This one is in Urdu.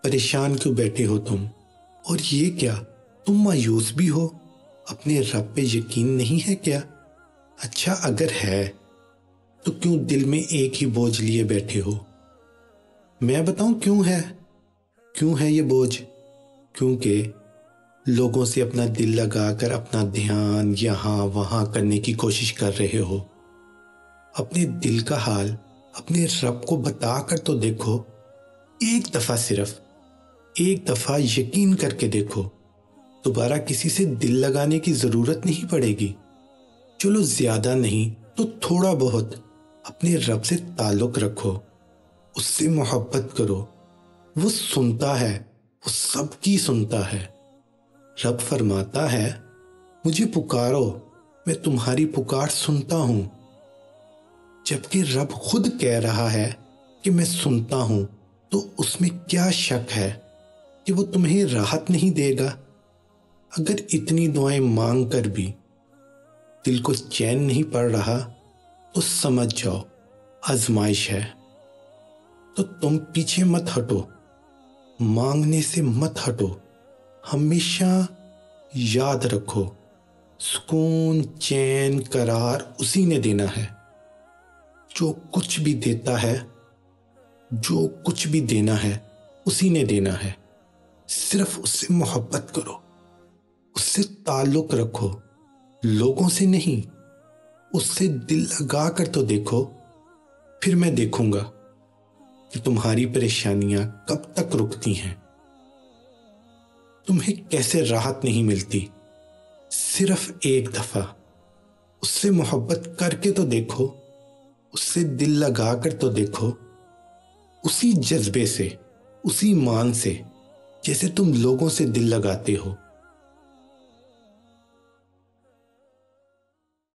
پریشان کیوں بیٹھے ہو تم؟ اور یہ کیا، تم مایوس بھی ہو؟ اپنے رب پہ یقین نہیں ہے کیا؟ اچھا اگر ہے تو کیوں دل میں ایک ہی بوجھ لیے بیٹھے ہو؟ میں بتاؤں کیوں ہے یہ بوجھ؟ کیونکہ لوگوں سے اپنا دل لگا کر اپنا دھیان یہاں وہاں کرنے کی کوشش کر رہے ہو۔ اپنے دل کا حال اپنے رب کو بتا کر تو دیکھو، ایک دفعہ، صرف ایک دفعہ یقین کر کے دیکھو، دوبارہ کسی سے دل لگانے کی ضرورت نہیں پڑے گی۔ چلو زیادہ نہیں تو تھوڑا بہت اپنے رب سے تعلق رکھو، اس سے محبت کرو۔ وہ سنتا ہے، وہ سب کی سنتا ہے۔ رب فرماتا ہے مجھے پکارو، میں تمہاری پکار سنتا ہوں۔ جبکہ رب خود کہہ رہا ہے کہ میں سنتا ہوں، تو اس میں کیا شک ہے کہ وہ تمہیں راحت نہیں دے گا؟ اگر اتنی دعائیں مانگ کر بھی دل کو چین نہیں پڑ رہا تو سمجھ جاؤ آزمائش ہے۔ تو تم پیچھے مت ہٹو، مانگنے سے مت ہٹو۔ ہمیشہ یاد رکھو سکون، چین، قرار اسی نے دینا ہے۔ جو کچھ بھی دیتا ہے، جو کچھ بھی دینا ہے اسی نے دینا ہے۔ صرف اس سے محبت کرو، اس سے تعلق رکھو، لوگوں سے نہیں۔ اس سے دل لگا کر تو دیکھو، پھر میں دیکھوں گا کہ تمہاری پریشانیاں کب تک رکتی ہیں، تمہیں کیسے راحت نہیں ملتی۔ صرف ایک دفعہ اس سے محبت کر کے تو دیکھو، اس سے دل لگا کر تو دیکھو، اسی جذبے سے، اسی مان سے جیسے تم لوگوں سے دل لگاتے ہو۔